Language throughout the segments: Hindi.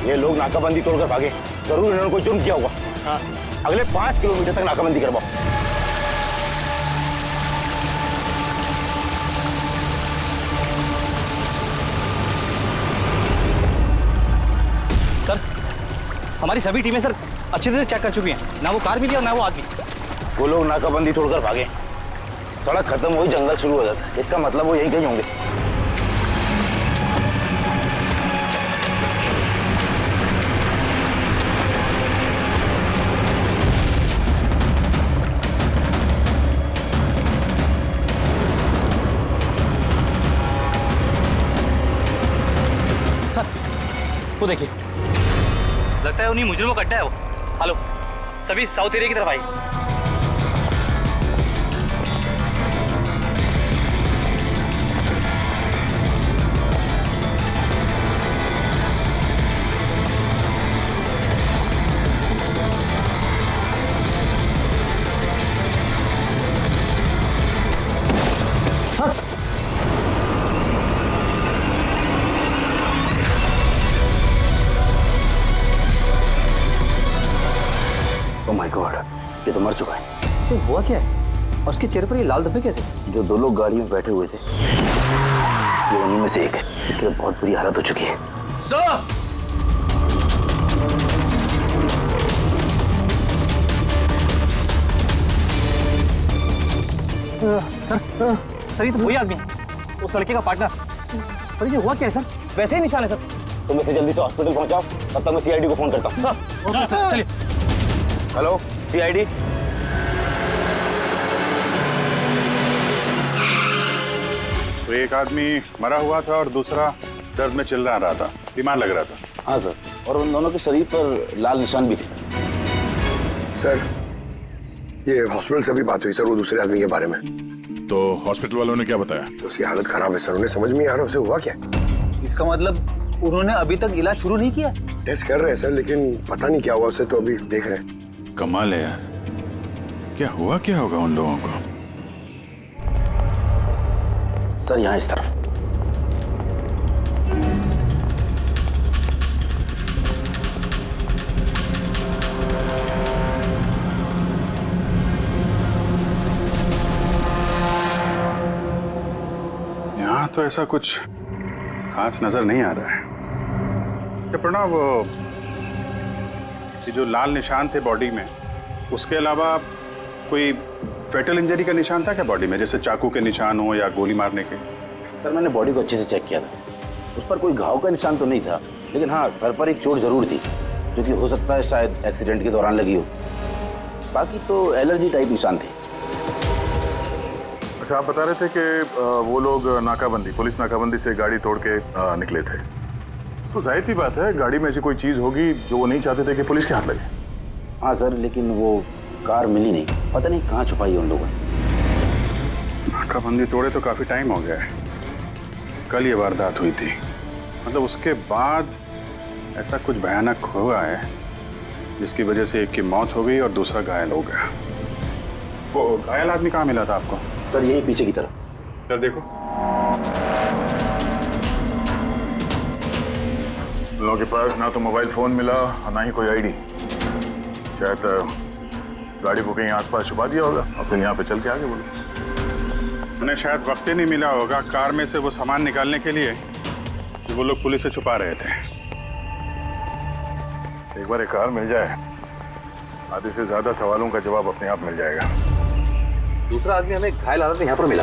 ये लोग नाकाबंदी तोड़कर भागे, जरूर इन्होंने कोई जुर्म किया होगा। हाँ, अगले 5 किलोमीटर तक नाकाबंदी करवाओ। सर, हमारी सभी टीमें सर अच्छी तरह चेक कर चुकी हैं, ना वो कार मिली और ना वो आदमी। वो लोग नाकाबंदी तोड़कर भागे, सड़क खत्म हुई, जंगल शुरू हो जाता है, इसका मतलब वो यही कहीं होंगे। सर, वो देखिए, लगता है उन्हीं मुजरिमों का अड्डा है वो। हेलो, सभी साउथ एरिया की तरफ आइए। ओह माय गॉड, ये तो मर चुका है। सर, हुआ क्या है और उसके चेहरे पर ये लाल धब्बे कैसे? जो 2 लोग गाड़ी में बैठे हुए थे, ये उन्हीं में से एक है। इसकी तो बहुत बुरी हालत हो चुकी है। सर, सर ये तो वही आदमी है, उस लड़के का पार्टनर। सर ये हुआ क्या है सर? वैसे ही निशान है सर। तुम इसे जल्दी से हॉस्पिटल पहुंचाओ, तब तक मैं सीआईडी को फोन करता हूँ। सर, ओके सर, चलिए। Hello CID. तो एक आदमी मरा हुआ था और दूसरा दर्द में चिल्ला रहा था, बीमार लग रहा था। हाँ सर, और उन दोनों के शरीर पर लाल निशान भी थे। सर, ये हॉस्पिटल से भी बात हुई सर, वो दूसरे आदमी के बारे में। तो हॉस्पिटल वालों ने क्या बताया? उसकी हालत खराब है सर, उन्हें समझ में नहीं आ रहा उसे हुआ क्या। इसका मतलब उन्होंने अभी तक इलाज शुरू नहीं किया? टेस्ट कर रहे हैं सर, लेकिन पता नहीं क्या हुआ उसे, तो अभी देख रहे हैं। कमाल है यार, क्या हुआ क्या होगा उन लोगों को? सर यहाँ इस तरफ। यहाँ तो ऐसा कुछ खास नजर नहीं आ रहा है। तो प्रणव, ये जो लाल निशान थे बॉडी में, उसके अलावा कोई फेटल इंजरी का निशान था क्या बॉडी में, जैसे चाकू के निशान हो या गोली मारने के? सर मैंने बॉडी को अच्छे से चेक किया था, उस पर कोई घाव का निशान तो नहीं था, लेकिन हाँ सर पर एक चोट जरूर थी, जो कि हो सकता है शायद एक्सीडेंट के दौरान लगी हो। बाकी तो एलर्जी टाइप निशान थे। अच्छा, आप बता रहे थे कि वो लोग नाकाबंदी, पुलिस नाकाबंदी से गाड़ी तोड़ के निकले थे, तो जाहिर सी बात है गाड़ी में ऐसी कोई चीज होगी जो वो नहीं चाहते थे कि पुलिस के हाथ लगे। हाँ सर, लेकिन वो कार मिली नहीं, पता नहीं कहाँ छुपाई है उन लोगों ने। नाकाबंदी तोड़े तो काफी टाइम हो गया है, कल ये वारदात हुई थी, मतलब उसके बाद ऐसा कुछ भयानक हुआ है जिसकी वजह से एक की मौत हो गई और दूसरा घायल हो गया। वो घायल आदमी कहाँ मिला था आपको? सर यही पीछे की तरफ। सर देखो, लोगों के पास ना तो मोबाइल फोन मिला और ना ही कोई आईडी। शायद गाड़ी को कहीं आसपास छुपा दिया होगा और फिर यहाँ पे चल के आगे बोलो। उन्हें शायद वक्त ही नहीं मिला होगा कार में से वो सामान निकालने के लिए जो वो लोग पुलिस से छुपा रहे थे। एक बार एक कार मिल जाए, आधे से ज्यादा सवालों का जवाब अपने आप मिल जाएगा। दूसरा आदमी हमें घायल हालत में यहाँ पर मिला।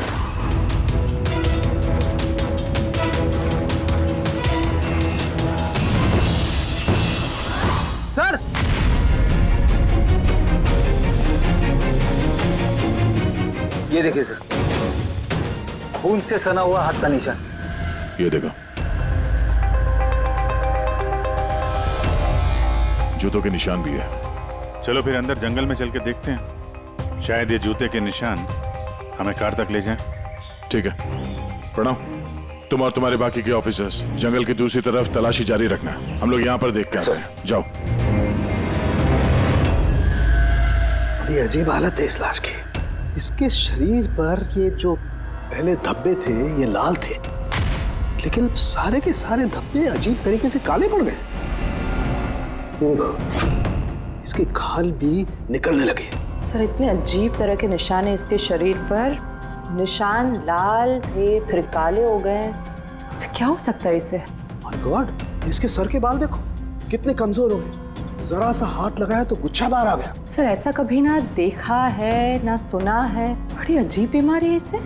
सर, ये देखिए सर, खून से सना हुआ हाथ का निशान। ये देखो, जूतों के निशान भी है। चलो फिर अंदर जंगल में चल के देखते हैं, शायद ये जूते के निशान हमें कार तक ले जाएं। ठीक है प्रणव, तुम और तुम्हारे बाकी के ऑफिसर्स जंगल की दूसरी तरफ तलाशी जारी रखना, हम लोग यहाँ पर देख के आते हैं। जाओ। बड़ी अजीब हालत है इस लाश की। इसके शरीर पर ये जो पहले धब्बे थे ये लाल थे, लेकिन सारे के सारे धब्बे अजीब तरीके से काले पड़ गए। ये देखो, इसके खाल भी निकलने लगे। सर इतने अजीब तरह के निशान हैं इसके शरीर पर। निशान लाल थे फिर काले हो गए। इससे क्या हो सकता है इसे? माय गॉड, इसके सर के बाल देखो कितने कमजोर हो गए। जरा सा हाथ लगाया तो गुच्छा बाहर आ गया। सर ऐसा कभी ना देखा है ना सुना है। बड़ी अजीब बीमारी है इसे।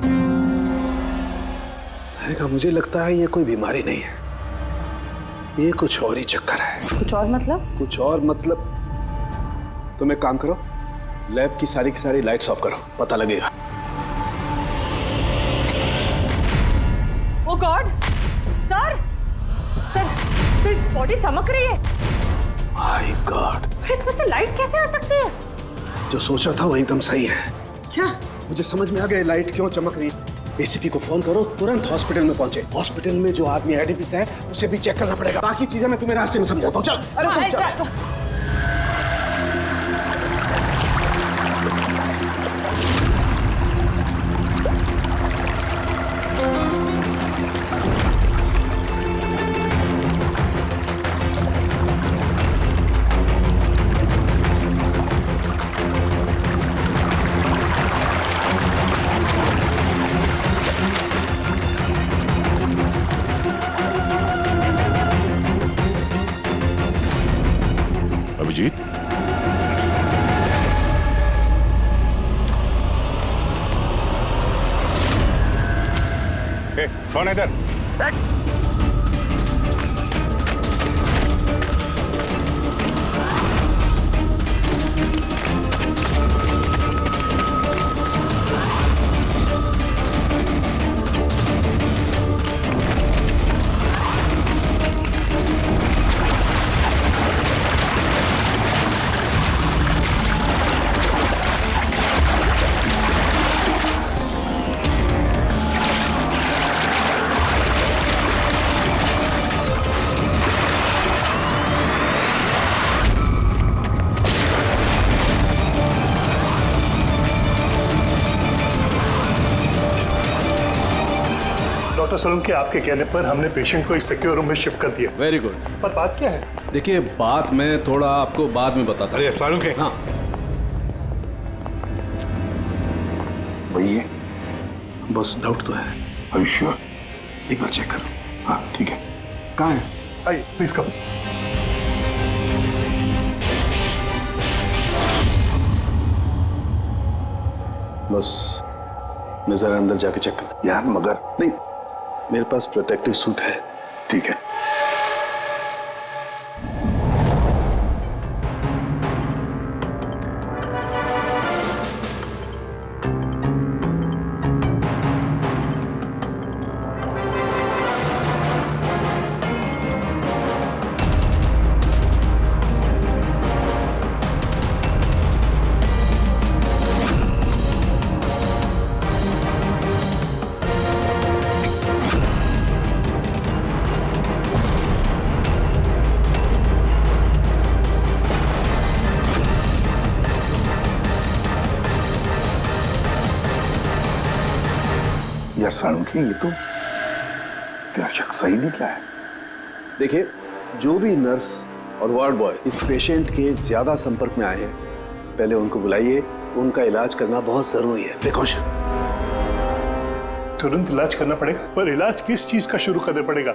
मुझे लगता है ये कोई बीमारी नहीं है, ये कुछ और ही चक्कर है। कुछ और मतलब? कुछ और मतलब तुम एक काम करो, लैब की सारी लाइट्स ऑफ करो, पता लगेगा। ओ गॉड सर, सर बॉडी चमक रही है। माय गॉड, इसमें से लाइट कैसे आ सकती है? जो सोचा था वो एकदम सही है। क्या? मुझे समझ में आ गया लाइट क्यों चमक रही है। एसीपी को फोन करो, तुरंत हॉस्पिटल में पहुंचे। हॉस्पिटल में जो आदमी एडमिट है उसे भी चेक करना पड़ेगा। बाकी चीजें मैं तुम्हें रास्ते में समझाता हूँ। चल, अरे तुम चल। अभिजीत, कौन है इधर? डॉक्टर सोलंकी, आपके कहने पर हमने पेशेंट को एक सिक्योर रूम में शिफ्ट कर दिया। Very good. पर बात क्या है? देखिए, बात मैं थोड़ा आपको बाद में बताता हूँ। अरे सोलंकी, हाँ, भैया बस डाउट तो है। Are you sure? एक बार चेक करो। हाँ ठीक है। कहाँ है? आइए प्लीज कम। बस मैं जरा अंदर जाके चेक कर। यार मगर नहीं, मेरे पास प्रोटेक्टिव सूट है। ठीक है। यार सोलंकी, ये तो क्या शक सही निकला है। देखिए, जो भी नर्स और वार्ड बॉय इस पेशेंट के ज्यादा संपर्क में आए हैं, पहले उनको बुलाइए। उनका इलाज करना बहुत जरूरी है। प्रिकॉशन। तुरंत इलाज करना पड़ेगा, पर इलाज किस चीज का शुरू करना पड़ेगा?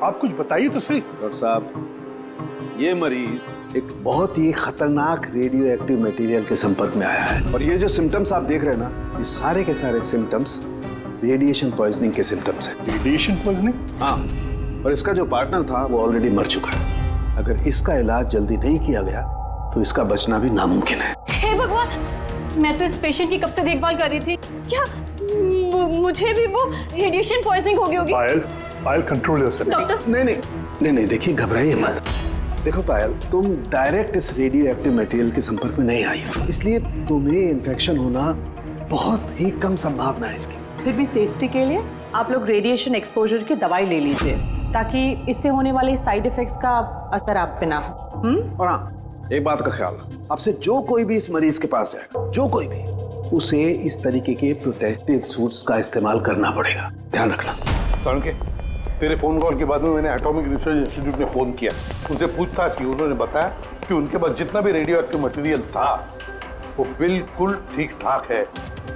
आप कुछ बताइए तो सही। डॉक्टर साहब, ये मरीज एक बहुत ही खतरनाक रेडियो एक्टिव मटेरियल के संपर्क में आया है, और ये जो सिम्टम्स आप देख रहे हैं ना, ये सारे के सारे सिम्टम्स रेडिएशन पॉइजनिंग के सिम्टम्स हैं। Radiation poisoning? हाँ, और इसका जो पार्टनर था वो ऑलरेडी मर चुका है। अगर इसका इलाज जल्दी नहीं किया गया तो इसका बचना भी नामुमकिन है। हे भगवान, मैं तो इस पेशेंट की कब से देखभाल कर रही थी। क्या मुझे भी वो रेडिएशन पॉइजनिंग हो गई होगी? पायल कंट्रोल योरसेल्फ। डॉक्टर नहीं, देखिए घबराइए मत। देखो पायल, तुम डायरेक्ट इस रेडियो एक्टिव मटेरियल के संपर्क में नहीं आई हो, इसलिए तुम्हें इन्फेक्शन होना बहुत ही कम संभावना है इसकी। फिर भी सेफ्टी के लिए आप लोग रेडिएशन एक्सपोजर की दवाई ले लीजिए, ताकि इससे होने वाले साइड इफेक्ट्स का असर आप पे ना हो। और हाँ, एक बात का ख्याल, आपसे जो कोई भी इस मरीज के पास जाएगा, जो कोई भी, उसे इस तरीके के प्रोटेक्टिव सूट्स का इस्तेमाल करना पड़ेगा। ध्यान रखना। सोलंकी, तेरे फोन कॉल के बाद में मैंने एटॉमिक रिसर्च इंस्टीट्यूट में फोन किया, उनसे पूछताछ की। उन्होंने बताया कि उनके पास जितना भी रेडियो एक्टिव मटेरियल था वो बिल्कुल ठीक ठाक है,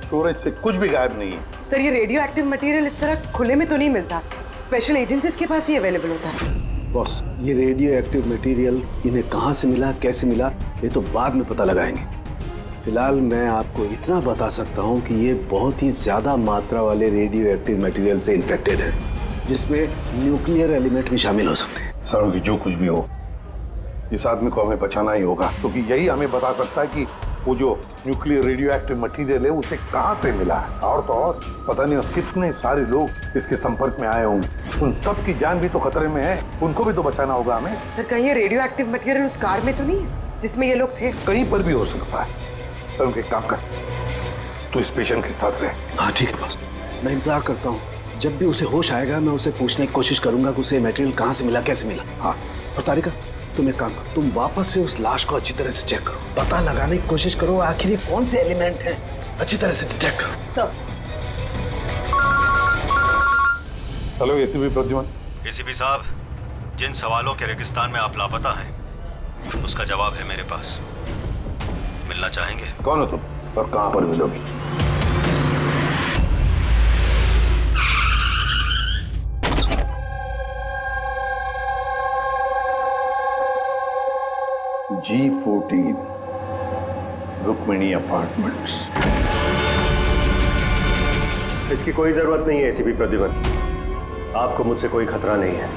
स्टोरेज से कुछ भी गायब नहीं है। सर, ये रेडियो एक्टिव मटेरियल इस तरह खुले में तो नहीं मिलता, स्पेशल एजेंसीज के पास ही अवेलेबल होता है। बॉस, ये रेडियो एक्टिव मटेरियल इन्हें कहाँ से मिला, कैसे मिला, ये तो बाद में पता लगाएंगे। फिलहाल मैं आपको इतना बता सकता हूँ कि ये बहुत ही ज्यादा मात्रा वाले रेडियो एक्टिव मटेरियल से इन्फेक्टेड है, जिसमें न्यूक्लियर एलिमेंट भी शामिल हो सकते हैं। सर कि जो कुछ भी हो, इस आदमी को हमें बचाना ही होगा, क्योंकि यही हमें बता सकता है कि वो जो न्यूक्लियर रेडियो एक्टिव मटीरियल है उसे कहाँ से मिला है। और तो और पता नहीं कितने सारे लोग इसके संपर्क में आए होंगे, उन सब की जान भी तो खतरे में है, उनको भी तो बचाना होगा हमें। सर, कहीं ये रेडियो एक्टिव मटेरियल उस कार में तो नहीं है जिसमें ये लोग थे? कहीं पर भी हो सकता है। सर उनके काम कर, तो इस पेशेंट के साथ रहे। हाँ ठीक है बॉस, मैं इंतजार करता हूँ। जब भी उसे होश आएगा मैं उसे पूछने की कोशिश करूंगा कि उसे मटेरियल कहाँ से मिला, कैसे मिला। हाँ, और तारिका तुम एक काम करो, तुम वापस से उस लाश को अच्छी तरह से चेक करो, पता लगाने की कोशिश करो आखिर ये कौन से एलिमेंट हैं, अच्छी तरह से डिटेक्ट करो। Hello ACP Pradyuman. एसीपी साहब, जिन सवालों के रेगिस्तान में आप लापता हैं उसका जवाब है मेरे पास। मिलना चाहेंगे? कौन हो तुम और कहां पर मिलोगी? G14 Rukmini apartments. इसकी कोई जरूरत नहीं है एसीपी प्रद्युमन, आपको मुझसे कोई खतरा नहीं है।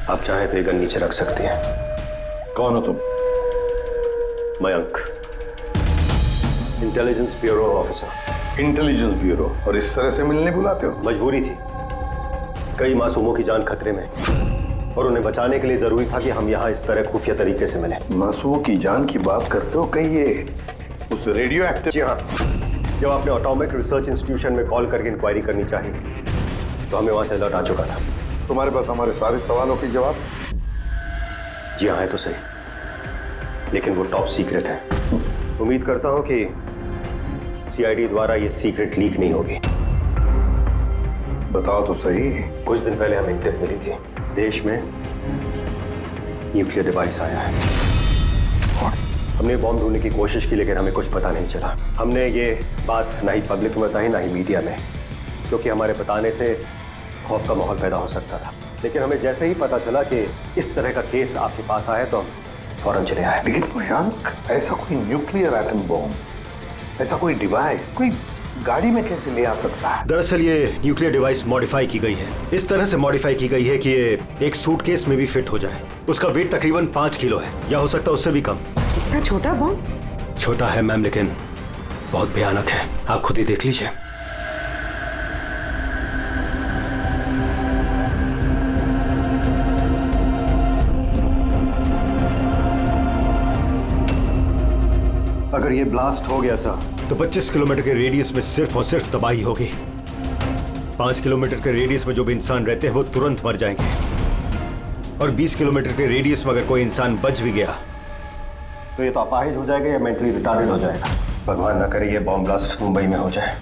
आप चाहे तो ये गन नीचे रख सकते हैं। कौन हो तुम? Mayank, intelligence bureau officer. Intelligence bureau, और इस तरह से मिलने बुलाते हो? मजबूरी थी, कई मासूमों की जान खतरे में और उन्हें बचाने के लिए जरूरी था कि हम यहाँ इस तरह खुफिया तरीके से मिले। मासूमों की जान की बात करते हो? कहीं ये उस रेडियो एक्टिव? जी हाँ, जब आपने एटॉमिक रिसर्च इंस्टीट्यूशन में कॉल करके इंक्वायरी करनी चाहिए तो हमें वहां से अलर्ट आ चुका था। तुम्हारे पास हमारे सारे सवालों के जवाब? जी हाँ, है तो सही, लेकिन वो टॉप सीक्रेट है। उम्मीद करता हूं कि सीआईडी द्वारा ये सीक्रेट लीक नहीं होगी। बताओ तो सही। कुछ दिन पहले हमें टिप मिली थी, देश में न्यूक्लियर डिवाइस आया है। हमने बॉम्ब ढूंढने की कोशिश की, लेकिन हमें कुछ पता नहीं चला। हमने ये बात ना ही पब्लिक में बताई ना ही मीडिया में, क्योंकि हमारे बताने से खौफ का माहौल पैदा हो सकता था। लेकिन हमें जैसे ही पता चला कि इस तरह का केस आपके पास आया तो हम फौरन चले आए। लेकिन मयंक, ऐसा कोई न्यूक्लियर एटम बॉम्ब, ऐसा कोई डिवाइस कोई गाड़ी में कैसे ले आ सकता है? दरअसल ये न्यूक्लियर डिवाइस मॉडिफाई की गई है। इस तरह से मॉडिफाई की गई है कि ये एक सूटकेस में भी फिट हो जाए। उसका वेट तकरीबन 5 किलो है, या हो सकता है उससे भी कम। इतना छोटा बॉम्ब? छोटा है मैम, लेकिन बहुत भयानक है। आप खुद ही देख लीजिए। अगर ये ब्लास्ट हो गया सर, तो 25 किलोमीटर के रेडियस में सिर्फ और सिर्फ तबाही होगी। 5 किलोमीटर के रेडियस में जो भी इंसान रहते हैं वो तुरंत मर जाएंगे, और 20 किलोमीटर के रेडियस में अगर कोई इंसान बच भी गया तो ये तो अपाहिज हो जाएगा या मेंटली रिटार्डेड हो जाएगा। भगवान ना करे ये बॉम्ब ब्लास्ट मुंबई में हो जाए,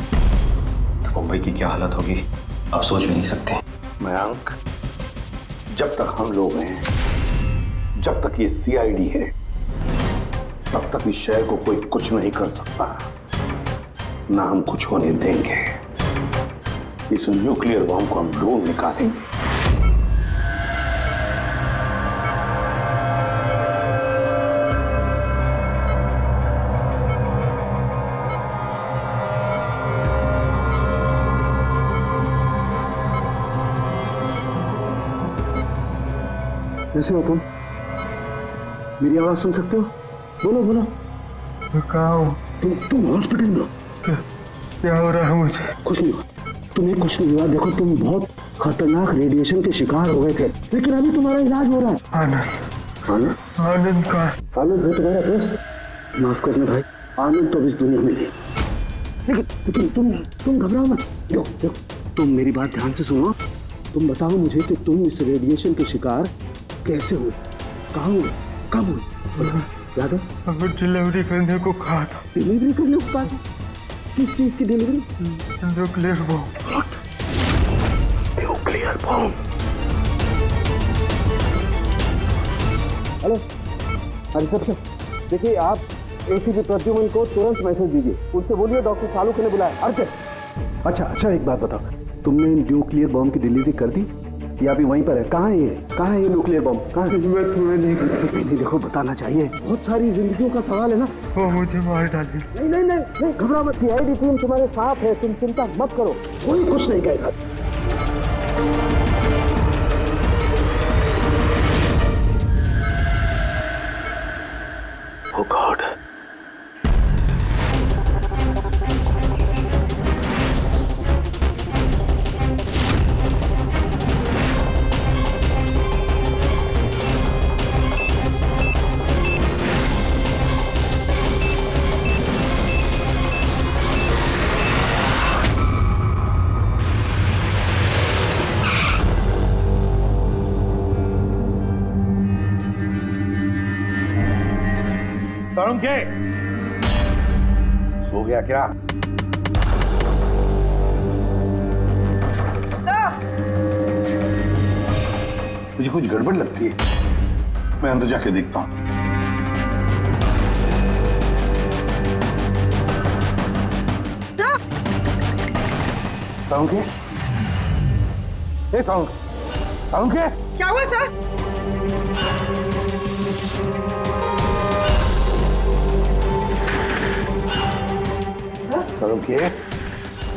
तो मुंबई की क्या हालत होगी आप सोच भी नहीं सकते। मयंक, जब तक हम लोग हैं, जब तक ये सीआईडी है, तब तक इस शहर को कोई कुछ नहीं कर सकता, ना हम कुछ होने देंगे। इस न्यूक्लियर बॉम्ब को हम ढूंढ निकालेंगे। कैसे हो तुम? मेरी आवाज सुन सकते हो? बोलो बोलो। कहाँ हो? तुम हॉस्पिटल में हो। क्या हो रहा है मुझे? कुछ नहीं हुआ, तुम्हें कुछ नहीं हुआ। देखो तुम बहुत खतरनाक रेडिएशन के शिकार हो गए थे, लेकिन अभी तुम्हारा इलाज हो रहा है। आनंद? आनंद का? आनंद है तुम्हारा दोस्त? माफ करना भाई, आनंद तो इस दुनिया में नहीं। लेकिन तुम घबराओ मत। देखो तुम मेरी बात ध्यान से सुनो। तुम बताओ मुझे कि तुम इस रेडिएशन के शिकार कैसे हुए, कहाँ हुए, कब हुए? याद है? अगर डिलीवरी करने को कहा था। डिलीवरी करने को कहा था? किस चीज की delivery? Nuclear bomb. Nuclear hello reception, देखिए आप एसीपी प्रद्युमन को तुरंत मैसेज दीजिए, उनसे बोलिए डॉक्टर चालुक्य ने बुलाया। अर्जेंट। अच्छा एक बात बताओ, तुमने न्यूक्लियर बॉम्ब की डिलीवरी कर दी या अभी वहीं पर है? कहाँ है ये न्यूक्लियर बॉम्ब? कहाँ है? मैं तुम्हें नहीं देखो, बताना चाहिए, बहुत सारी जिंदगियों का सवाल है ना। वो मुझे मार डाले। नहीं, घबरा मत, सीआईडी टीम तुम्हारे साथ है, तुम चिंता मत करो, कोई कुछ नहीं कहेगा। Oh God. सालुंखे, सो गया क्या? मुझे कुछ गड़बड़ लगती है, मैं अंदर जाके देखता हूँ। सालुंखे, सालुंखे, क्या हुआ सर?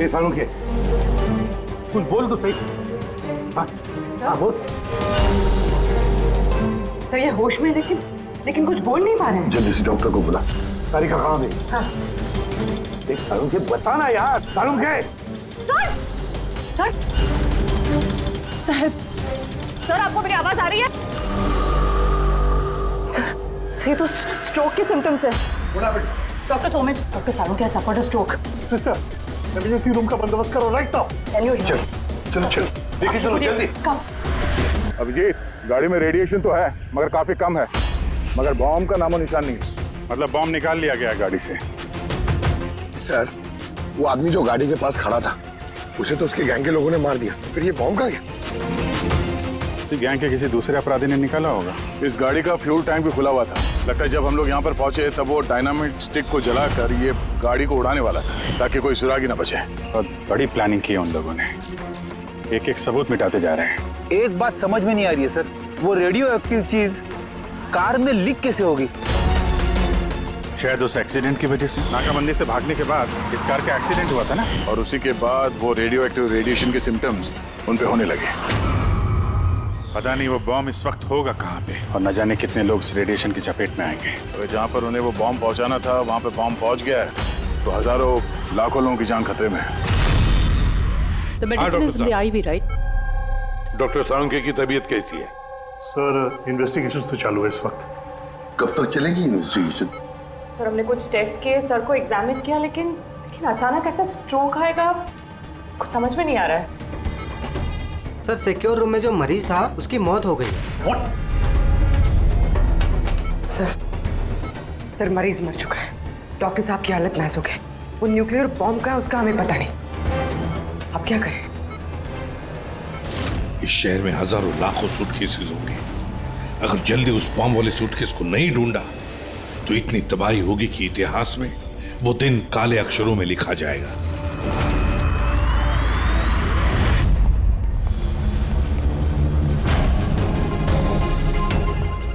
सालुंखे, कुछ बोल तो सही। हाँ बोल। सर ये होश में, लेकिन कुछ बोल नहीं पा रहे हैं। जल्दी से डॉक्टर को बुला। तारीखा कहाँ गई? हाँ। देख सालुंखे, बताना यार। सालुंखे, सर आपको मेरी आवाज आ रही है? सर ये तो स्ट्रोक के सिम्टम्स है। Doctor Somesh, doctor Salunkhe has suffered a stroke. Sister, emergency room का बंदोबस्त करो right now. Can you hear? चलो देखिए, चलो जल्दी। Come. अभिजीत, गाड़ी में रेडिएशन तो है मगर काफी कम है, मगर बॉम्ब का नामो निशान नहीं है। मतलब बॉम्ब निकाल लिया गया है गाड़ी से। सर, वो आदमी जो गाड़ी के पास खड़ा था, उसे तो उसके गैंग के लोगों ने मार दिया, फिर ये बॉम्ब कहाँ गया? गैंग के किसी दूसरे अपराधी ने निकाला होगा। इस गाड़ी का फ्यूल टैंक भी खुला हुआ था। लगता है जब हम लोग यहाँ पर पहुंचे तब वो डायनामिट स्टिक को जलाकर ये गाड़ी को उड़ाने वाला था ताकि कोई सुराग ही न बचे। और बड़ी प्लानिंग की है उन लोगों ने, एक एक सबूत मिटाते जा रहे हैं। एक बात समझ में नहीं आ रही है सर, वो रेडियो एक्टिव चीज कार में लीक कैसे होगी? शायद उस एक्सीडेंट की वजह से। नाकाबंदी से भागने के बाद इस कार का एक्सीडेंट हुआ था ना, और उसी के बाद वो रेडियो एक्टिव रेडिएशन के सिम्टम्स उन पे होने लगे। पता नहीं वो बॉम्ब इस वक्त होगा कहाँ पे, और न जाने कितने लोग इस रेडिएशन की चपेट में आएंगे। तो जहाँ पर उन्हें वो बॉम्ब पहुँचाना था वहाँ पे बॉम्ब पहुँच गया है तो हजारों लाखों लोगों की जान खतरे में है। The medicine is in the IV, right? Doctor Salunkhe की तबीयत कैसी है? सर, इन्वेस्टिगेशन तो चालू है इस वक्त। कब तक चलेगी इन्वेस्टिगेशन? सर हमने कुछ टेस्ट किए, सर को एग्जामिन किया, लेकिन अचानक ऐसा स्ट्रोक आएगा कुछ समझ में नहीं आ रहा है। सर सिक्योर रूम में जो मरीज था उसकी मौत हो गई। सर मरीज मर चुका है, डॉक्टर साहब की हालत नाजुक है। वो न्यूक्लियर बॉम्ब का है उसका हमें पता नहीं, अब क्या करें? इस शहर में हजारों लाखों सूटकेसेस होंगे, अगर जल्दी उस बॉम्ब वाले सूटकेस को नहीं ढूंढा तो इतनी तबाही होगी कि इतिहास में वो दिन काले अक्षरों में लिखा जाएगा।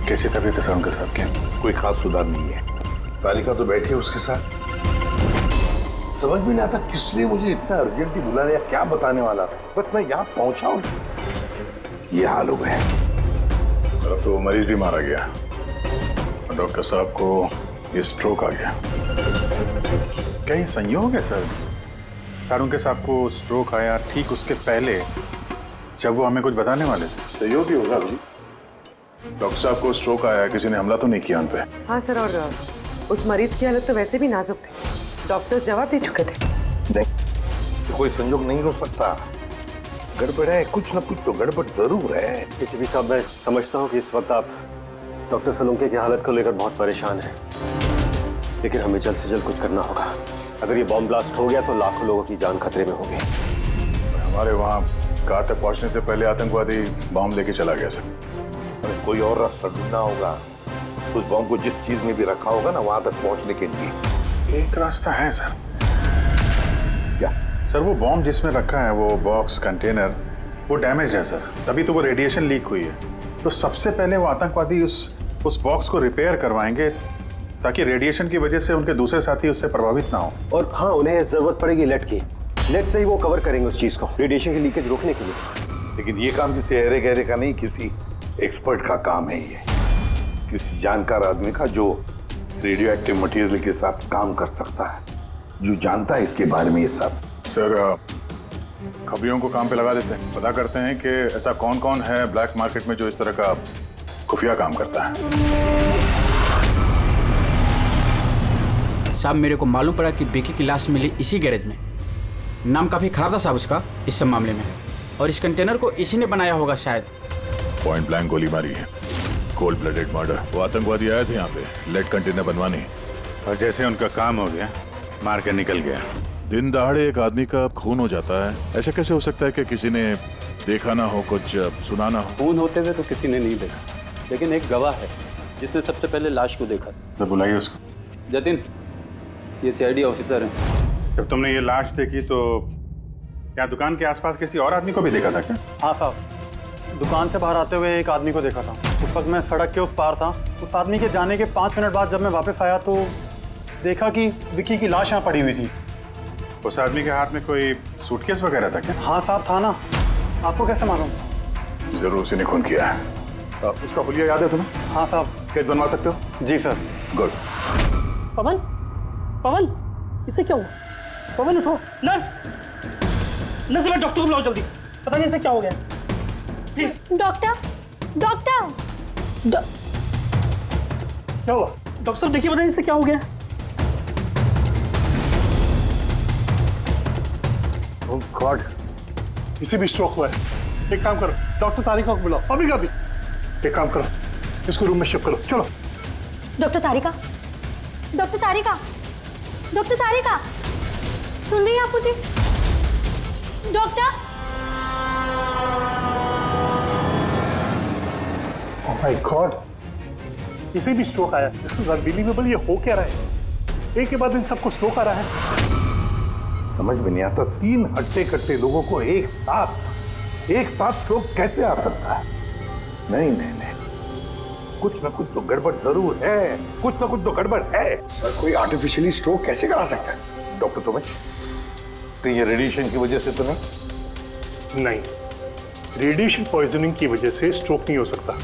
कैसी तबीयत है सर उनके साथ? क्या कोई खास सुधार नहीं है। तालिका तो बैठी है उसके साथ। समझ में नहीं आता किसने मुझे इतना अर्जेंटली बुलाया या क्या बताने वाला था। बस मैं यहाँ पहुंचा हूँ, ये हाल हो गया। अब तो मरीज भी मारा गया और डॉक्टर साहब को ये स्ट्रोक आ गया। क्या ये संयोग है सर? सालुंखे साहब को स्ट्रोक आया ठीक उसके पहले जब वो हमें कुछ बताने वाले थे। सहयोग ही होगा अभी। डॉक्टर साहब को स्ट्रोक आया, किसी ने हमला तो नहीं किया उन पे? हाँ सर, और उस मरीज की हालत तो वैसे भी नाजुक थी, डॉक्टर्स जवाब दे चुके थे। नहीं, तो कोई संयोग नहीं हो सकता। गड़बड़ है, कुछ ना कुछ तो गड़बड़ जरूर है। एसीपी साहब, मैं समझता हूँ कि इस वक्त आप डॉक्टर सालुंखे की हालत को लेकर बहुत परेशान हैं, लेकिन हमें जल्द से जल्द कुछ करना होगा। अगर ये बॉम्ब ब्लास्ट हो गया तो लाखों लोगों की जान खतरे में होगी। हमारे वहाँ कार तक पहुंचने से पहले आतंकवादी बॉम्ब लेके चला गया सर। अरे कोई और रास्ता ढूंढना होगा। उस बॉम्ब को जिस चीज में भी रखा होगा ना, वहां तक पहुंचने के लिए एक रास्ता है सर। क्या सर? वो बॉम्ब जिसमें रखा है, वो बॉक्स कंटेनर, वो डैमेज है सर, तभी तो वो रेडिएशन लीक हुई है। तो सबसे पहले वो आतंकवादी उस बॉक्स को रिपेयर करवाएंगे ताकि रेडिएशन की वजह से उनके दूसरे साथी उससे प्रभावित ना हो। और हाँ, उन्हें जरूरत पड़ेगी लेड की। लेड से ही वो कवर करेंगे उस चीज को, रेडिएशन की लीकेज रोकने के लिए। लेकिन ये काम किसी अहरे गहरे का नहीं, किसी एक्सपर्ट का काम है। ये किसी जानकार आदमी का जो रेडियो एक्टिव मटेरियल के साथ काम कर सकता है, जो जानता है इसके बारे में ये सब। सर खबरियों को काम पे लगा देते हैं, पता करते हैं कि ऐसा कौन कौन है ब्लैक मार्केट में जो इस तरह का खुफिया काम करता है। साहब मेरे को मालूम पड़ा कि बेकी की लाश मिली इसी गैरेज में। नाम काफी खराब था साहब उसका इस सब मामले में, और इस कंटेनर को इसी ने बनाया होगा शायद। पॉइंट ब्लैंक गोली मारी है, कोल्ड ब्लडेड मर्डर। वो आतंकवादी आए थे यहाँ पे लेड कंटेनर बनवाने, और जैसे उनका काम हो गया मार के निकल गया। दिन दहाड़े एक आदमी का खून हो जाता है, ऐसे कैसे हो सकता है कि किसी ने देखा ना हो, कुछ सुना ना हो? खून होते हुए तो किसी ने नहीं देखा, लेकिन एक गवाह है जिसने सबसे पहले लाश को देखा। तो बुलाइए उसको। जतिन, ये सीआईडी ऑफिसर हैं। जब तुमने ये लाश देखी तो क्या दुकान के आसपास किसी और आदमी को भी देखा था क्या? हाँ साहब, दुकान से बाहर आते हुए एक आदमी को देखा था। उस वक्त मैं सड़क के उस पार था। उस आदमी के जाने के 5 मिनट बाद जब मैं वापस आया तो देखा कि विक्की की लाश यहाँ पड़ी हुई थी। उस आदमी के हाथ में कोई सूटकेस वगैरह था क्या? हाँ साहब, था ना। आपको कैसे मालूम? जरूर उसी ने खून किया है। उसका हुलिया याद है तुम्हें? हाँ साहब। स्केच बनवा सकते हो? जी सर। गुड। पवन, पवन, इसे क्या हुआ? पवन उठो। नर्स, नर्स डॉक्टर को बुलाओ जल्दी, पता नहीं इसे क्या हो गया। प्लीज। डॉक्टर, डॉक्टर, क्या हुआ? डॉक्टर साहब देखिए, पता नहीं इसे क्या हो गया। ओह गॉड, इसे भी स्ट्रोक हुआ है। एक काम करो, डॉक्टर तारिका को बुलाओ, अभी का भी। एक काम करो, इसको रूम में शिफ्ट करो। चलो। डॉक्टर तारिका, डॉक्टर तारिका, डॉक्टर तारिका, सुन रही हैं आप मुझे? डॉक्टर। ओह माय गॉड, इसे भी स्ट्रोक आया। This is unbelievable. ये हो क्या रहा है? एक के बाद इन सबको स्ट्रोक आ रहा है। समझ में नहीं आता, 3 हट्टे कट्टे लोगों को एक साथ स्ट्रोक कैसे आ सकता है? नहीं नहीं नहीं, कुछ ना कुछ तो गड़बड़ जरूर है, कुछ ना कुछ तो गड़बड़ है। सर, कोई आर्टिफिशियली स्ट्रोक कैसे करा सकता है? डॉक्टर समझ, तो ये रेडिएशन की वजह से तो नहीं? नहीं, रेडिएशन पॉइजनिंग की वजह से स्ट्रोक नहीं हो सकता।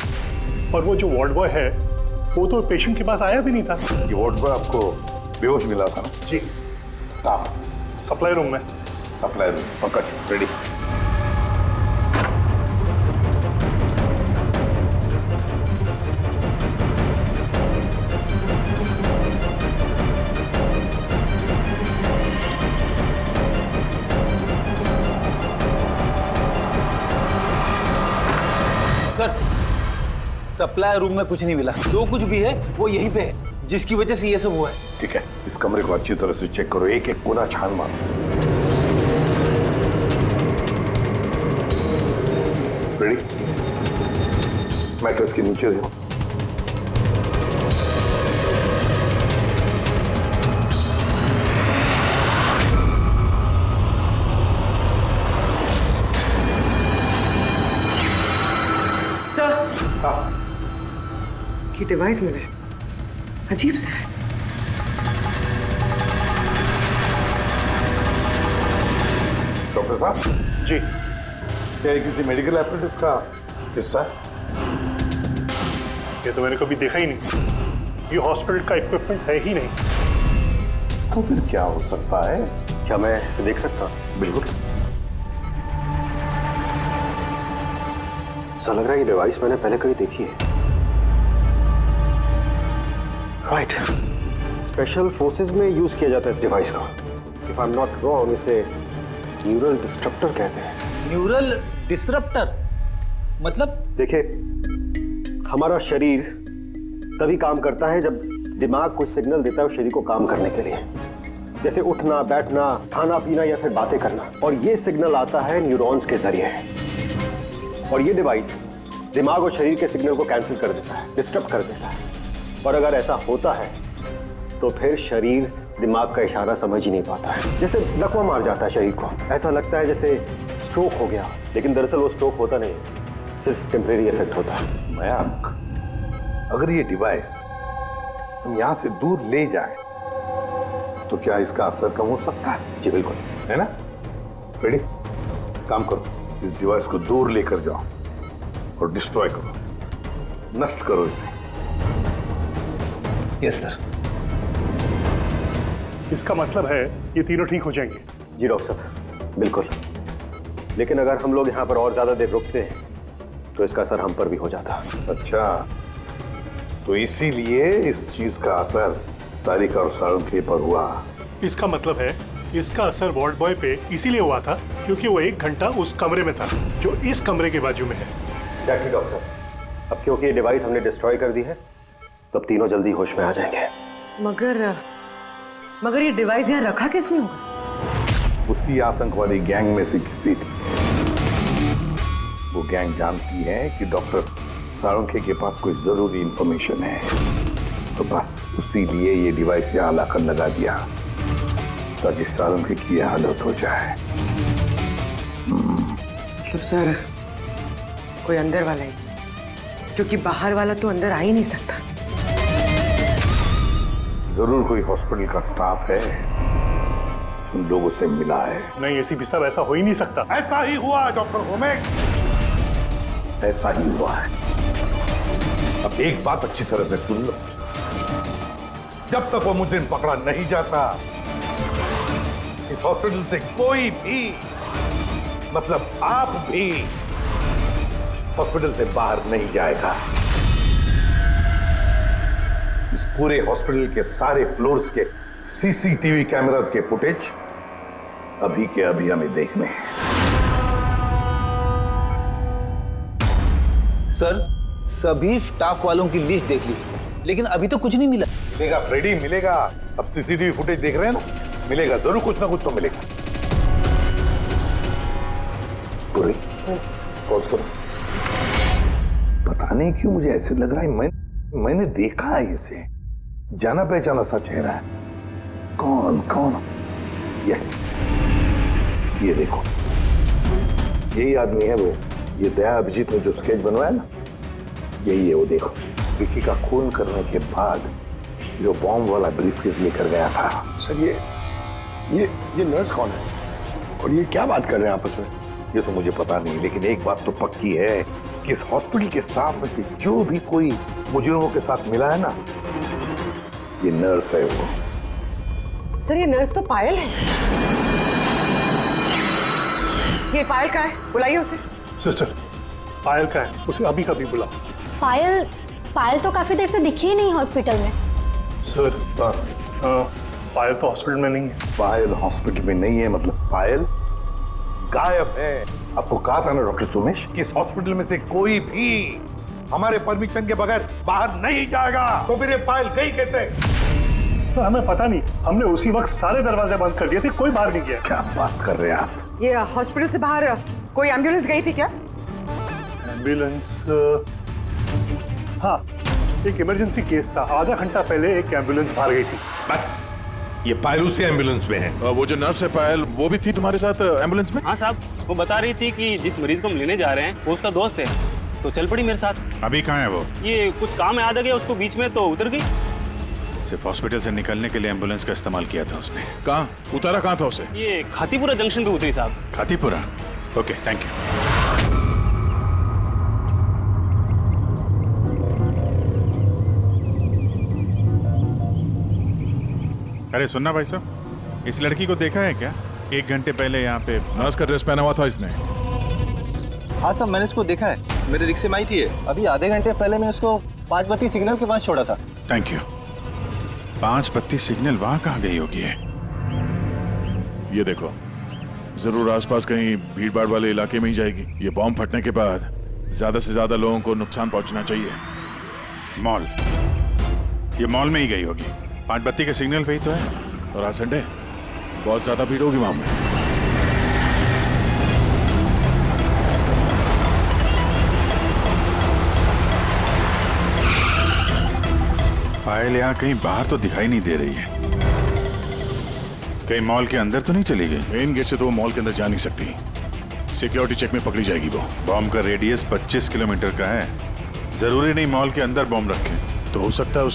और वो जो वार्ड बॉय है, वो तो पेशेंट के पास आया भी नहीं था। ये वार्ड बॉय आपको बेहोश मिला था ना? जी। कहाँ? सप्लाई रूम में। सप्लाई रूम, पकड़, रेडी। सर, सप्लाई रूम में कुछ नहीं मिला। जो कुछ भी है वो यहीं पे है, जिसकी वजह से ये सब हुआ है। ठीक है, इस कमरे को अच्छी तरह से चेक करो, एक एक कोना छान मारो। रेडी? मैट्रेस के नीचे देखो। ये डिवाइस मिले, अजीब सा है। डॉक्टर साहब जी, क्या ये किसी मेडिकल एपरेटस का हिस्सा है? ये तो मैंने कभी देखा ही नहीं। ये हॉस्पिटल का इक्विपमेंट है ही नहीं। तो फिर क्या हो सकता है? क्या मैं इसे देख सकता हूँ? बिल्कुल। ऐसा लग रहा है ये डिवाइस मैंने पहले कभी देखी है। राइट, स्पेशल फोर्सेस में यूज किया जाता है इस डिवाइस को। If I am not wrong, इसे न्यूरल डिस्ट्रप्टर कहते हैं। न्यूरल डिसरप्टर मतलब? देखिए, हमारा शरीर तभी काम करता है जब दिमाग कोई सिग्नल देता है उस शरीर को काम करने के लिए। जैसे उठना, बैठना, खाना पीना या फिर बातें करना। और ये सिग्नल आता है न्यूरॉन्स के जरिए, और ये डिवाइस दिमाग और शरीर के सिग्नल को कैंसिल कर देता है, डिस्टर्ब कर देता है। और अगर ऐसा होता है तो फिर शरीर दिमाग का इशारा समझ ही नहीं पाता है, जैसे लकवा मार जाता है शरीर को। ऐसा लगता है जैसे स्ट्रोक हो गया, लेकिन दरअसल वो स्ट्रोक होता नहीं, सिर्फ टेम्परेरी इफेक्ट होता है। मयंक, अगर ये डिवाइस हम यहाँ से दूर ले जाएं, तो क्या इसका असर कम हो सकता है? जी बिल्कुल, है ना? रेडी? काम करो, इस डिवाइस को दूर लेकर जाओ और डिस्ट्रॉय करो, नष्ट करो इसे। Yes sir. इसका मतलब है ये तीनों ठीक हो जाएंगे? जी डॉक्टर साहब, बिल्कुल। लेकिन अगर हम लोग यहाँ पर और ज्यादा देर रुकते हैं तो इसका असर हम पर भी हो जाता। अच्छा, तो इसीलिए इस चीज का असर तारिक और साळुंखे पर हुआ। इसका मतलब है इसका असर वार्ड बॉय पे इसीलिए हुआ था क्योंकि वो 1 घंटा उस कमरे में था जो इस कमरे के बाजू में है। एग्जैक्टली डॉक्टर साहब। अब क्योंकि ये डिवाइस हमने डिस्ट्रॉय कर दी है, तो अब तीनों जल्दी होश में आ जाएंगे। मगर ये डिवाइस यहाँ रखा किसने होगा? उसी आतंकवादी गैंग में से किसी थी। वो गैंग जानती है कि डॉक्टर साळुंखे के पास कोई जरूरी इंफॉर्मेशन है, तो बस उसी लिए ये डिवाइस यहाँ लाकर लगा दिया ताकि साळुंखे की यह हालत हो जाए। मतलब सर कोई अंदर वाला ही, क्योंकि बाहर वाला तो अंदर आ ही नहीं सकता। जरूर कोई हॉस्पिटल का स्टाफ है जो उन लोगों से मिला है। नहीं एसीपी साहब, ऐसा हो ही नहीं सकता। ऐसा ही हुआ है डॉक्टर होमेक, ऐसा ही हुआ है। अब एक बात अच्छी तरह से सुन लो, जब तक वो मुजरिम पकड़ा नहीं जाता, इस हॉस्पिटल से कोई भी, मतलब आप भी, हॉस्पिटल से बाहर नहीं जाएगा। इस पूरे हॉस्पिटल के सारे फ्लोर्स के सीसीटीवी कैमरास के फुटेज अभी के अभी हमें देखने हैं। सर, सभी स्टाफ वालों की लिस्ट देख ली, लेकिन अभी तो कुछ नहीं मिला। मिलेगा फ्रेडी, मिलेगा। अब सीसीटीवी फुटेज देख रहे हैं ना, मिलेगा जरूर, कुछ ना कुछ तो मिलेगा। पूरी पॉज करो। पता नहीं क्यों मुझे ऐसे लग रहा है मैंने देखा है इसे, जाना पहचाना सा चेहरा है। कौन कौन? यस, ये देखो, यही आदमी है वो। ये दया अभिजीत ने जो स्केच बनवाया ना, यही है वो। देखो, विकी का खून करने के बाद जो बॉम्ब वाला ब्रीफकेस लेकर गया था। सर ये नर्स कौन है और ये क्या बात कर रहे हैं आपस में? ये तो मुझे पता नहीं, लेकिन एक बात तो पक्की है कि इस हॉस्पिटल के स्टाफ में से जो भी कोई मुजरिमों के साथ मिला है ना, ये नर्स है वो। सर ये नर्स तो पायल है। ये पायल का है, बुलाइए उसे। सिस्टर, पायल का है, उसे अभी कभी बुला। पायल तो काफी देर से दिखी ही नहीं हॉस्पिटल में। सर पायल तो हॉस्पिटल में नहीं है। पायल हॉस्पिटल में नहीं है मतलब पायल गायब है। आपको कहा था ना डॉक्टर सुमेश कि इस हॉस्पिटल में से कोई भी हमारे परमिशन के बगैर बाहर नहीं जाएगा। तो फिर ये पायल गई कैसे? तो हमें पता नहीं, हमने उसी वक्त सारे दरवाजे बंद कर दिए थे, कोई बाहर नहीं गया। क्या बात कर रहे हैं आप? ये हॉस्पिटल से बाहर कोई एम्बुलेंस गई थी क्या? एम्बुलेंस? हाँ, एक इमरजेंसी केस था, आधा घंटा पहले एक एम्बुलेंस बाहर गई थी। ये पायल उसी एम्बुलेंस में है। वो जो नर्स है पायल, वो भी थी तुम्हारे साथ एम्बुलेंस में? हाँ साहब, वो बता रही थी कि जिस मरीज को हम लेने जा रहे हैं वो उसका दोस्त है, तो चल पड़ी मेरे साथ। अभी कहाँ है वो? ये कुछ काम याद आ गया उसको बीच में, तो उतर गई। सिर्फ हॉस्पिटल से निकलने के लिए एम्बुलेंस का इस्तेमाल किया था उसने। कहाँ उतारा, कहाँ था उसे? ये खातीपुरा जंक्शन पे उतरी साहब। खातीपुरा? Okay, thank you. अरे सुनना भाई साहब, इस लड़की को देखा है क्या? 1 घंटे पहले यहाँ पे नर्स का ड्रेस पहना हुआ था इसने। हाँ साहब, मैंने इसको देखा है, मेरे रिक्शे में आई थी। अभी आधे घंटे पहले मैं इसको 5 बत्ती सिग्नल के पास छोड़ा था। Thank you. 5 बत्ती सिग्नल वहाँ कहाँ गई होगी? ये देखो, जरूर आसपास कहीं भीड़ भाड़ वाले इलाके में ही जाएगी। ये बॉम्ब फटने के बाद ज्यादा से ज्यादा लोगों को नुकसान पहुंचना चाहिए। मॉल, ये मॉल में ही गई होगी। 5 बत्ती के सिग्नल पे ही तो है, और आज संडे। बहुत ज्यादा भीड़ होगी वहां में। पायल यहाँ कहीं बाहर तो दिखाई नहीं दे रही है। कहीं मॉल के अंदर तो नहीं चली गई? मेन गेट से तो वो मॉल के अंदर जा नहीं सकती, सिक्योरिटी चेक में पकड़ी जाएगी वो। बॉम्ब का रेडियस 25 किलोमीटर का है, जरूरी नहीं मॉल के अंदर बॉम्ब रखे। तो हो सकता है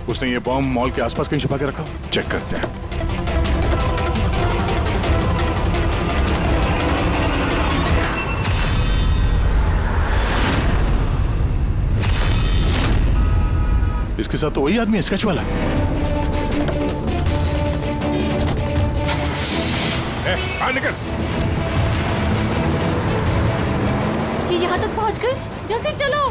उसने ये बॉम्ब मॉल के आसपास कहीं छुपा के रखा। चेक करते हैं। इसके साथ तो वही आदमी है, स्केच वाला। बाहर निकल। ये यहाँ तक पहुँच गए, जल्दी चलो।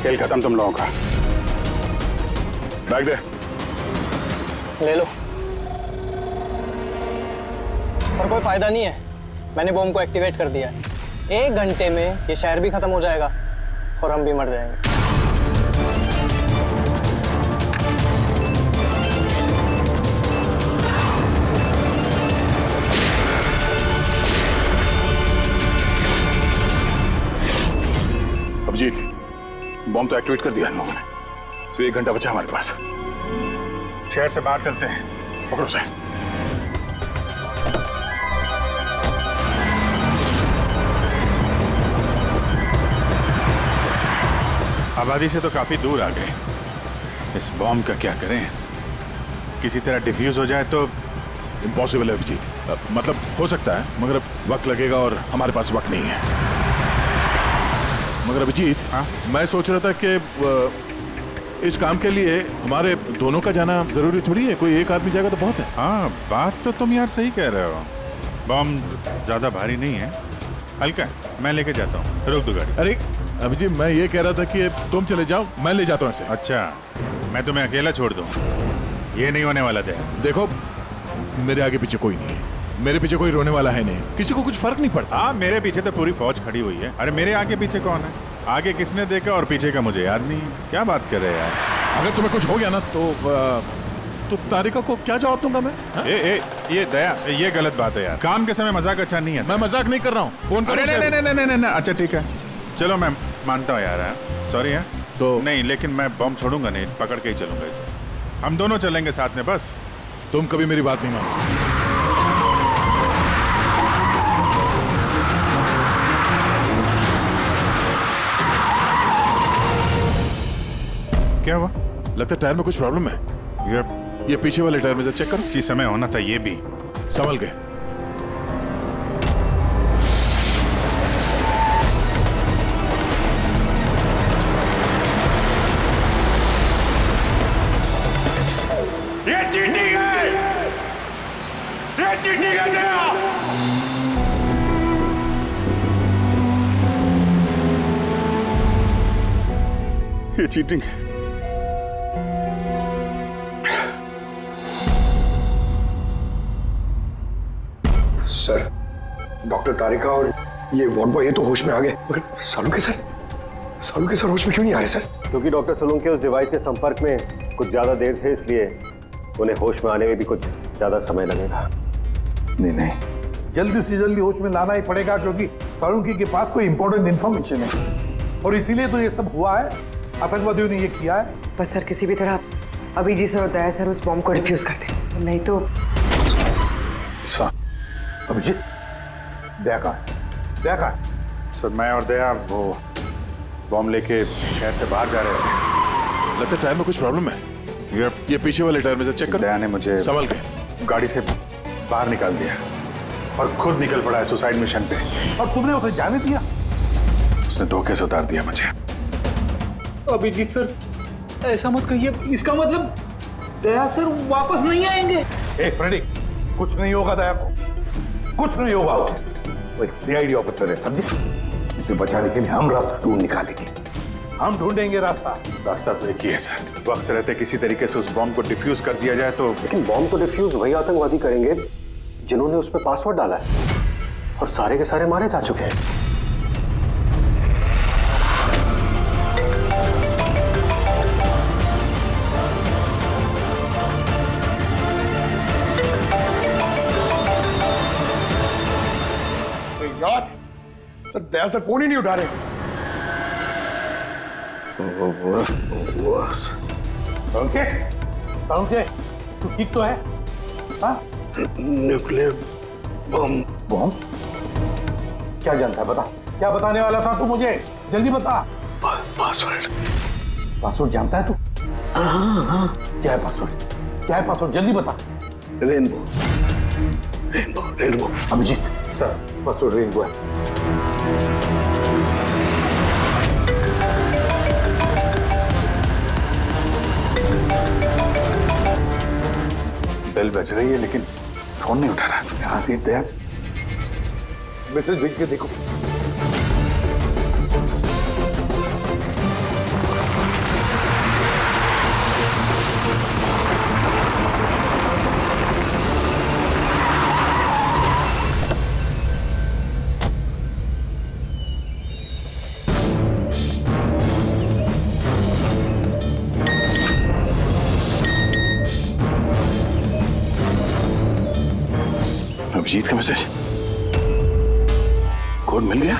खेल खत्म तुम लोगों का। बैग दे। ले लो। पर कोई फायदा नहीं है, मैंने बॉम्ब को एक्टिवेट कर दिया है। 1 घंटे में ये शहर भी खत्म हो जाएगा और हम भी मर जाएंगे। अभिजीत, बॉम्ब तो एक्टिवेट कर दिया हम लोगों ने, तो 1 घंटा बचा हमारे पास। शहर से बाहर चलते हैं, पकड़ो से। आबादी से तो काफी दूर आ गए। इस बॉम्ब का क्या करें? किसी तरह डिफ्यूज हो जाए तो इम्पॉसिबल है अभिजीत। मतलब हो सकता है, मगर वक्त लगेगा और हमारे पास वक्त नहीं है। मगर अभिजीत, मैं सोच रहा था कि इस काम के लिए हमारे दोनों का जाना जरूरी थोड़ी है, कोई एक आदमी जाएगा तो बहुत है। हाँ, बात तो तुम यार सही कह रहे हो। बम ज्यादा भारी नहीं है, हल्का है। मैं लेके जाता हूँ, रोक दो गाड़ी। अरे अभिजीत, मैं ये कह रहा था कि तुम चले जाओ, मैं ले जाता हूँ ऐसे। अच्छा, मैं तुम्हें अकेला छोड़ दूँ? ये नहीं होने वाला था। देखो, मेरे आगे पीछे कोई नहीं है, मेरे पीछे कोई रोने वाला है नहीं, किसी को कुछ फर्क नहीं पड़ता। हाँ, मेरे पीछे तो पूरी फौज खड़ी हुई है। अरे मेरे आगे पीछे कौन है? आगे किसने देखा और पीछे का मुझे याद नहीं। क्या बात कर रहे हैं यार? अगर तुम्हें कुछ हो गया ना तो तारिका को क्या जवाब दूंगा मैं? ये दया, ये गलत बात है यार। काम के समय मजाक अच्छा नहीं है। मैं मजाक नहीं कर रहा हूँ, फोन करो। नहीं, अच्छा ठीक है, चलो मैं मानता हूँ यार, सॉरी है तो नहीं, लेकिन मैं बम छोड़ूंगा नहीं, पकड़ के ही चलूंगा इसे। हम दोनों चलेंगे साथ में, बस। तुम कभी मेरी बात नहीं मानो। क्या हुआ? लगता है टायर में कुछ प्रॉब्लम है। ये पीछे वाले टायर में से चेक करो। इसी समय होना था ये भी। संभल गए। ये चीटिंग है, ये चीटिंग है दया। ये चीटिंग है। सर, डॉक्टर तारिका और ये वार्ड बॉय ये तो होश में आ गए, मगर सालुके सर होश में क्यों नहीं आ रहे सर? क्योंकि डॉक्टर सोलंकी उस डिवाइस के संपर्क में कुछ ज्यादा देर थे, इसलिए उन्हें होश में आने में भी कुछ ज्यादा समय लगेगा। नहीं, जल्दी से जल्दी होश में लाना ही पड़ेगा, क्योंकि सालुंकी के पास कोई इंपॉर्टेंट इंफॉर्मेशन है और इसीलिए तो ये सब हुआ है। आतंकवादियों ने ये किया है। बस सर, किसी भी तरह अभिजीत सर और दया सर उस बॉम्ब को डिफ्यूज कर दें, नहीं तो। अभिजीत, दया कहाँ है? सर, मैं और दया वो बॉम्ब लेके शहर से बाहर जा रहे थे। लगता है टायर में कुछ प्रॉब्लम है। ये पीछे वाले टायर में से चेक कर। दया ने मुझे संभल के गाड़ी से बाहर निकाल दिया और खुद निकल पड़ा है सुसाइड मिशन पे। और तुमने उसे जाने दिया? उसने धोखे से उतार दिया मुझे। अभिजीत सर, ऐसा मत कहिए, इसका मतलब दया सर वापस नहीं आएंगे। फ्रेडी, कुछ नहीं होगा दया को, कुछ नहीं होगा उसे। वो एक सीआईडी ऑफिसर है, समझे? इसे बचाने के लिए हम रास्ता ढूंढ निकालेंगे। हम ढूंढेंगे रास्ता। रास्ता तो एक ही है सर, वक्त रहते किसी तरीके से उस बॉम्ब को डिफ्यूज कर दिया जाए तो। लेकिन बॉम्ब तो डिफ्यूज वही आतंकवादी करेंगे जिन्होंने उस पर पासवर्ड डाला है, और सारे के सारे मारे जा चुके हैं। यार सर, दया सर फोन ही नहीं उठा रहे। ओके, तू ठीक तो है? हाँ? Nuclear bomb. बम? क्या जानता है, बता। क्या बताने वाला था तू मुझे? जल्दी बता। पासवर्ड। पासवर्ड जानता है तू? हाँ। क्या है पासवर्ड? क्या है पासवर्ड? जल्दी बता। Rainbow. Rainbow rainbow. Abhijeet sir, password rainbow है। बेल बज रही है लेकिन फोन नहीं उठा रहा। यार ये दया, मैसेज भेज के देखो। अभिजीत का मैसेज, कोड मिल गया?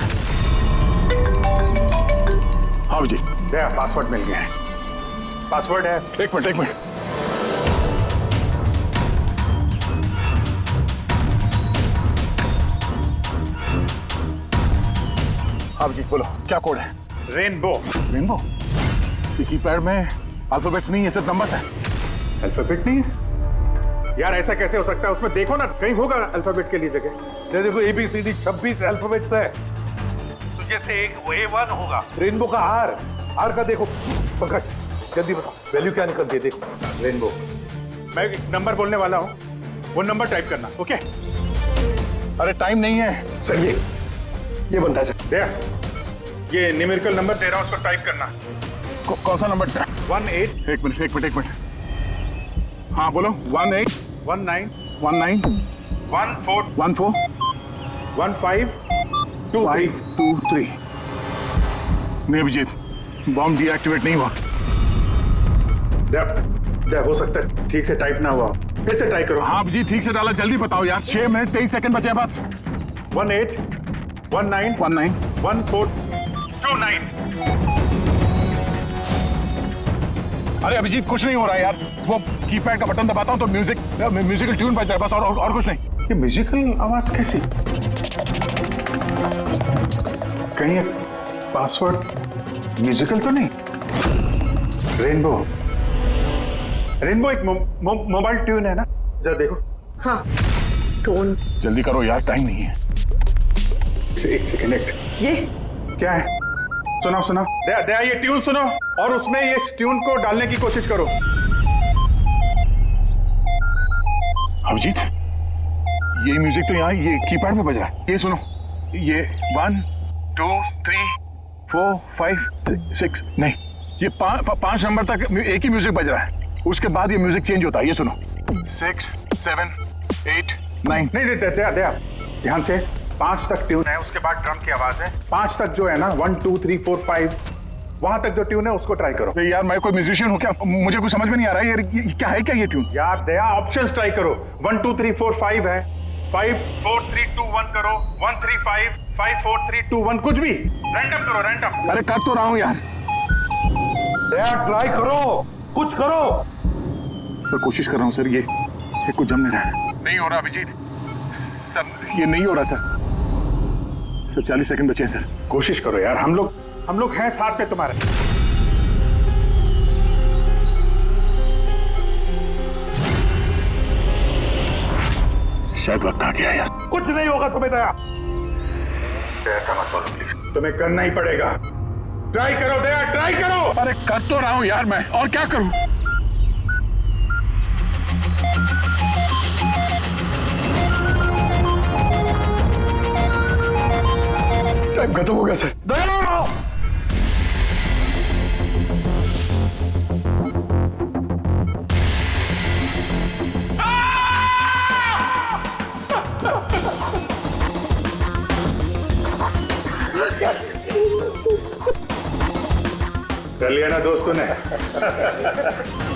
हाँ अभिजीत, दया पासवर्ड मिल गया है। पासवर्ड है, एक मिनट। हाँ अभिजीत बोलो, क्या कोड है? रेनबो। रेनबो? कीपैड में अल्फाबेट्स नहीं है, सिर्फ नंबर्स है। अल्फाबेट नहीं है यार, ऐसा कैसे हो सकता है? उसमें देखो ना, कहीं होगा अल्फाबेट के लिए जगह। देखो ABCD 26 अल्फाबेट्स है, तो जैसे एक A1 होगा। रेनबो का आर का देखो। पंकज जल्दी बताओ, वैल्यू क्या निकल दे देखो। रेनबो। मैं एक नंबर बोलने वाला हूँ, वो नंबर टाइप करना, ओके? अरे टाइम नहीं है सर, ये बंदा है सर। दया, ये न्यूमेरिकल नंबर दे रहा हूँ, उसको टाइप करना। कौन सा नंबर? 18। एक मिनट। हाँ बोलो। 18 19 14 15 523। नहीं अभिजीत, बॉम्ब डीएक्टिवेट नहीं हुआ। हो सकता है ठीक से टाइप ना हुआ, फिर से टाइप करो। हाँ अभिजीत, ठीक से डाला, जल्दी बताओ यार। 6 मिनट 23 सेकंड बचे हैं बस। 18 19 1429। अरे अभिजीत कुछ नहीं हो रहा है यार, वो कीपैड का बटन दबाता हूँ तो म्यूजिकल ट्यून बज रहा है बस, और कुछ नहीं। ये म्यूजिकल आवाज कैसी? कहीं पासवर्ड म्यूजिकल तो नहीं? रेनबो एक मोबाइल ट्यून है ना? जरा देखो। हाँ, टोन। जल्दी करो यार, टाइम नहीं है। एक सेकेंड। ये क्या है? सुनो दया, ये ट्यून सुनो और उसमें ये ट्यून को डालने की कोशिश करो। अभिजीत, ये म्यूजिक तो यहाँ ये कीपैड में बज रहा है। ये सुनो, ये 1 2 3 4 5 6 नहीं, ये 5 नंबर तक एक ही म्यूजिक बज रहा है, उसके बाद ये म्यूजिक चेंज होता है। ये सुनो, 6 7 8 9। नहीं दया, ध्यान से। 5 तक ट्यून है, उसके बाद ड्रम की आवाज है। 5 तक जो है ना, 1 2 3 4 5, वहां तक जो ट्यून है उसको ट्राई करो। यार मैं कोई म्यूजिशियन हूँ क्या? मुझे कुछ समझ में नहीं आ रहा है। ये क्या है? क्या ये ट्यून? यार दया, ऑप्शंस ट्राई करो। 1 2 3 4 5 है, 5 4 3 2 1 करो, 1 3 5 5 4 3 2 1, कुछ भी रैंडम करो, रैंडम। अरे कर तो रहा हूँ यार। दया ट्राई करो, कुछ करो। सर कोशिश कर रहा हूँ सर, ये कुछ जम नहीं रहा है। नहीं हो रहा अभिजीत सर, ये नहीं हो रहा सर। 40 सेकंड बचे हैं सर, कोशिश करो यार। हम लोग हैं साथ पे तुम्हारे। शायद वक्त आ गया यार। कुछ नहीं होगा तुम्हें दया। ऐसा मत बोलो प्लीज, तुम्हें करना ही पड़ेगा। ट्राई करो दया, ट्राई करो। अरे कर तो रहा हूं यार मैं, और क्या करूं? टाइम खत्म हो गया सर। कर लिया ना दोस्तों ने।